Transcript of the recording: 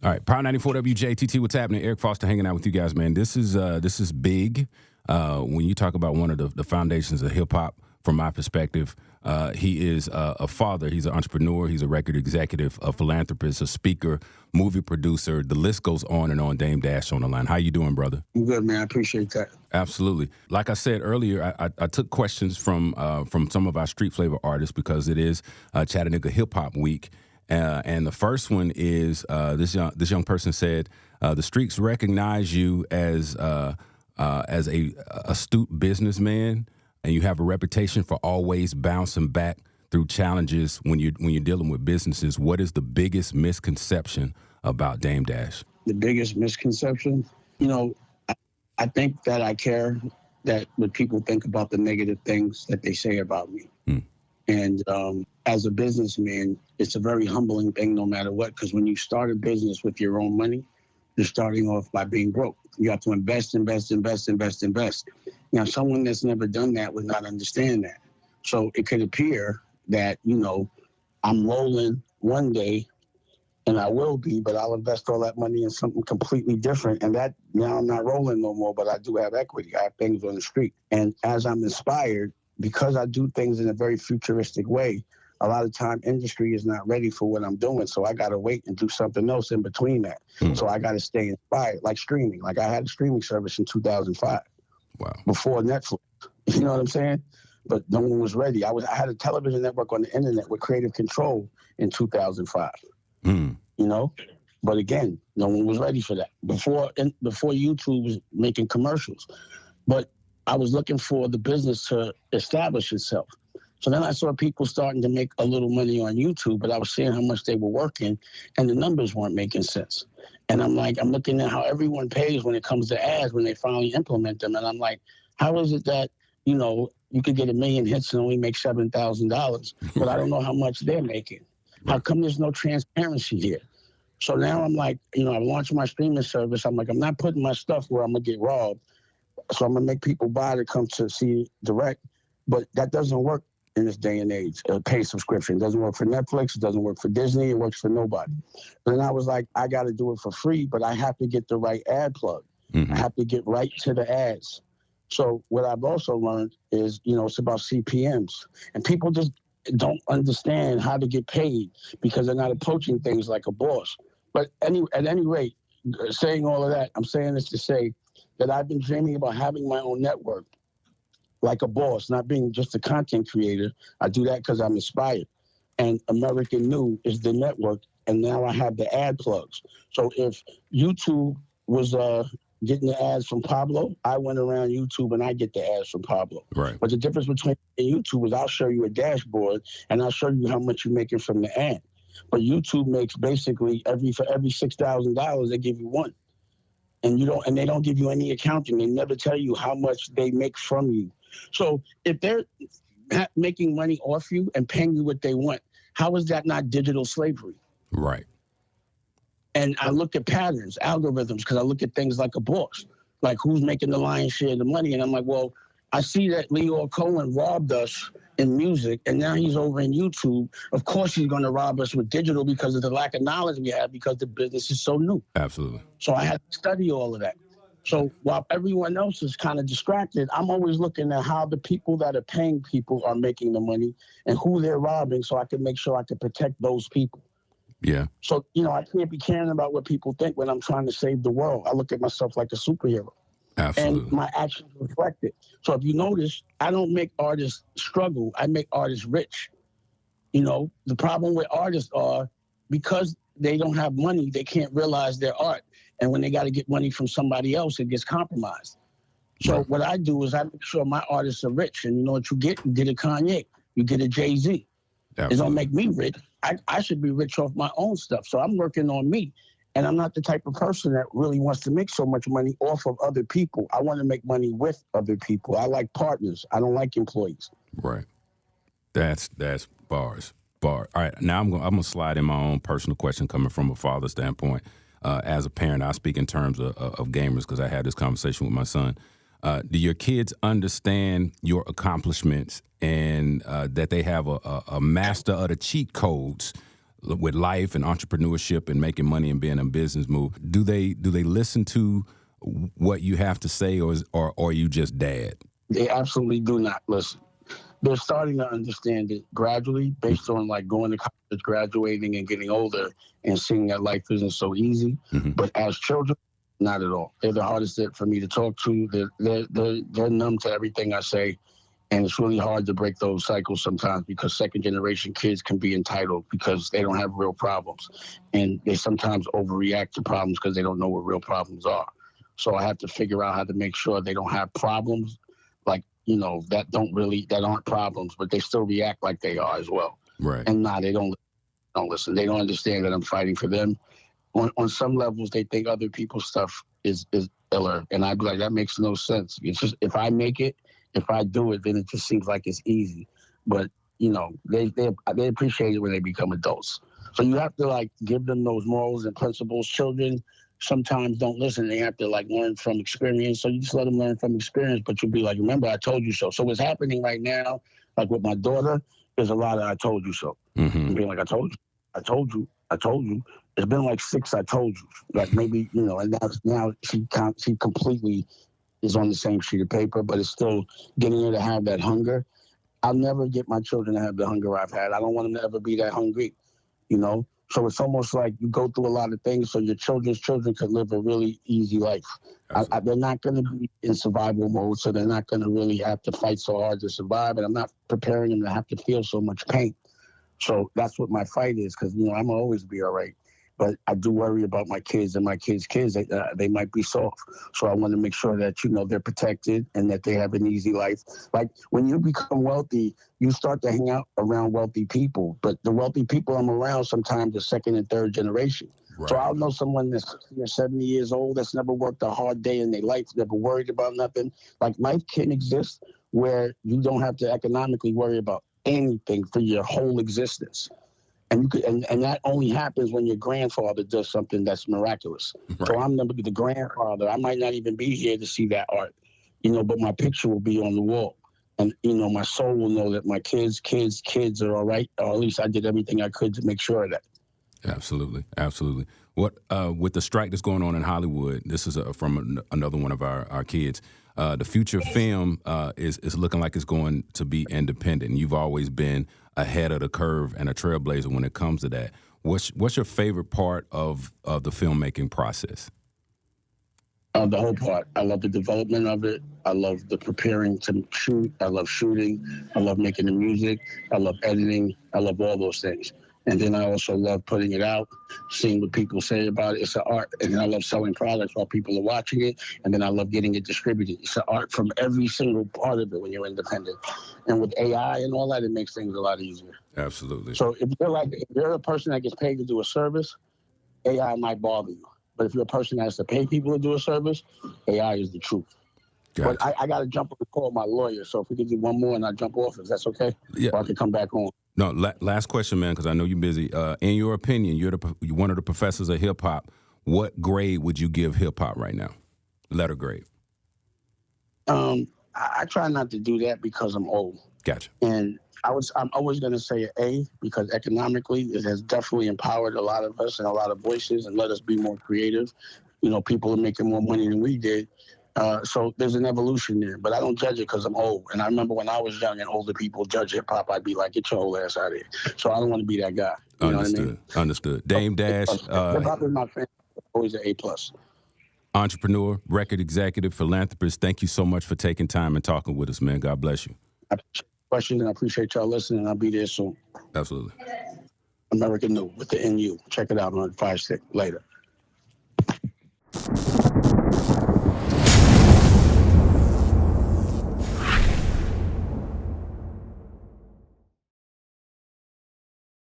All right, Power 94 WJTT, what's happening? Eric Foster hanging out with you guys, man. This is big. When you talk about one of the foundations of hip-hop, from my perspective, he is a father. He's an entrepreneur. He's a record executive, a philanthropist, a speaker, movie producer. The list goes on and on. Dame Dash on the line. How you doing, brother? I'm good, man. I appreciate that. Absolutely. Like I said earlier, I took questions from some of our street flavor artists because it is Chattanooga Hip Hop Week. And the first one is this young person said, the streets recognize you as a astute businessman, and you have a reputation for always bouncing back through challenges when you're dealing with businesses. What is the biggest misconception about Dame Dash? The biggest misconception, I think that I care that what people think about the negative things that they say about me. And as a businessman, it's a very humbling thing no matter what, because when you start a business with your own money, you're starting off by being broke. You have to invest. Now, someone that's never done that would not understand that. So it could appear that, I'm rolling one day, and I will be, but I'll invest all that money in something completely different. And that now I'm not rolling no more, but I do have equity. I have things on the street. And as I'm inspired, because I do things in a very futuristic way, a lot of time industry is not ready for what I'm doing. So I got to wait and do something else in between that. So I got to stay inspired, like streaming. Like I had a streaming service in 2005. Wow. Before Netflix. You know what I'm saying? But no one was ready. I had a television network on the internet with creative control in 2005. But again, no one was ready for that. Before YouTube was making commercials. But I was looking for the business to establish itself. So then I saw people starting to make a little money on YouTube, but I was seeing how much they were working, and the numbers weren't making sense. And I'm looking at how everyone pays when it comes to ads when they finally implement them. And I'm like, how is it that, you could get 1 million hits and only make $7,000, but I don't know how much they're making. How come there's no transparency here? So now I'm like, I launched my streaming service. I'm like, I'm not putting my stuff where I'm going to get robbed. So I'm going to make people buy to come to see direct. But that doesn't work in this day and age. A paid subscription. It doesn't work for Netflix. It doesn't work for Disney. It works for nobody. And then I was like, I got to do it for free, but I have to get the right ad plug. I have to get right to the ads. So what I've also learned is, it's about CPMs. And people just don't understand how to get paid because they're not approaching things like a boss. But at any rate, saying all of that, I'm saying this to say that I've been dreaming about having my own network like a boss, not being just a content creator. I do that because I'm inspired. And American New is the network, and now I have the ad plugs. So if YouTube was getting the ads from Pablo, I went around YouTube and I get the ads from Pablo. Right. But the difference between YouTube is I'll show you a dashboard and I'll show you how much you're making from the ad. But YouTube makes basically for every $6,000, they give you one. And they don't give you any accounting. They never tell you how much they make from you. So if they're making money off you and paying you what they want, how is that not digital slavery? Right. And I look at patterns, algorithms, because I look at things like a boss, like who's making the lion's share of the money. And I'm like, well, I see that Leo Cohen robbed us in music, and now he's over in YouTube. Of course he's going to rob us with digital because of the lack of knowledge we have because the business is so new. Absolutely. So I had to study all of that. So while everyone else is kind of distracted, I'm always looking at how the people that are paying people are making the money and who they're robbing so I can make sure I can protect those people. Yeah. So, I can't be caring about what people think when I'm trying to save the world. I look at myself like a superhero. Absolutely. And my actions reflect it. So if you notice, I don't make artists struggle. I make artists rich. The problem with artists are because they don't have money, they can't realize their art. And when they got to get money from somebody else, it gets compromised. So what I do is I make sure my artists are rich. And you know what you get? You get a Kanye. You get a Jay-Z. Absolutely. It don't make me rich. I should be rich off my own stuff. So I'm working on me. And I'm not the type of person that really wants to make so much money off of other people. I want to make money with other people. I like partners. I don't like employees. Right. That's bars. All right. Now I'm gonna slide in my own personal question coming from a father standpoint. As a parent, I speak in terms of gamers because I had this conversation with my son. Do your kids understand your accomplishments and that they have a master of the cheat codes with life and entrepreneurship and making money and being in business move, do they listen to what you have to say, or are you just dad? They absolutely do not listen. They're starting to understand it gradually based on like going to college, graduating, and getting older and seeing that life isn't so easy. Mm-hmm. But as children, not at all. They're the hardest for me to talk to. They're numb to everything I say. And it's really hard to break those cycles sometimes because second generation kids can be entitled because they don't have real problems. And they sometimes overreact to problems because they don't know what real problems are. So I have to figure out how to make sure they don't have problems like, that aren't problems, but they still react like they are as well. Right. And they don't listen. They don't understand that I'm fighting for them. On some levels, they think other people's stuff is iller. And I'd be like, that makes no sense. It's just, if I do it, then it just seems like it's easy. But, they appreciate it when they become adults. So you have to like give them those morals and principles. Children sometimes don't listen. They have to like learn from experience. So you just let them learn from experience, but you'll be like, remember, I told you so. So what's happening right now, like with my daughter, is a lot of I told you so. Mm-hmm. Being like, I told you. It's been like 6 I told you. Like maybe, and now she completely is on the same sheet of paper, but it's still getting her to have that hunger. I'll never get my children to have the hunger I've had. I don't want them to ever be that hungry, So it's almost like you go through a lot of things so your children's children could live a really easy life. They're not going to be in survival mode, so they're not going to really have to fight so hard to survive, and I'm not preparing them to have to feel so much pain. So that's what my fight is, because, I'm going to always be all right. But I do worry about my kids and my kids' kids. They might be soft. So I want to make sure that, they're protected and that they have an easy life. Like when you become wealthy, you start to hang out around wealthy people. But the wealthy people I'm around sometimes are second and third generation. Right. So I'll know someone that's 60 or 70 years old that's never worked a hard day in their life, never worried about nothing. Like life can exist where you don't have to economically worry about anything for your whole existence. And that only happens when your grandfather does something that's miraculous. Right. So I'm the grandfather. I might not even be here to see that art, but my picture will be on the wall. And, my soul will know that my kids are all right, or at least I did everything I could to make sure of that. Absolutely. Absolutely. What with the strike that's going on in Hollywood, this is from another one of our kids. The future film is looking like it's going to be independent. And you've always been ahead of the curve and a trailblazer when it comes to that. What's your favorite part of the filmmaking process? The whole part. I love the development of it. I love the preparing to shoot. I love shooting. I love making the music. I love editing. I love all those things. And then I also love putting it out, seeing what people say about it. It's an art. And then I love selling products while people are watching it. And then I love getting it distributed. It's an art from every single part of it when you're independent. And with AI and all that, it makes things a lot easier. Absolutely. So if you're a person that gets paid to do a service, AI might bother you. But if you're a person that has to pay people to do a service, AI is the truth. But I got to jump on the call with my lawyer. So if we could do one more and I jump off, if that's okay? Yeah. Or I can come back on. No, last question, man, because I know you're busy. In your opinion, you're one of the professors of hip-hop. What grade would you give hip-hop right now? Letter grade. I try not to do that because I'm old. Gotcha. And I'm always going to say an A because economically it has definitely empowered a lot of us and a lot of voices and let us be more creative. People are making more money than we did. So there's an evolution there, but I don't judge it because I'm old. And I remember when I was young and older people judge hip hop, I'd be like, get your old ass out of here. So I don't want to be that guy. You know what I mean? Understood. Dame Dash. Hip hop is my friend. Always an A+. Entrepreneur, record executive, philanthropist. Thank you so much for taking time and talking with us, man. God bless you. I appreciate questions and I appreciate y'all listening. I'll be there soon. Absolutely. American New with the NU. Check it out on 5-6 later.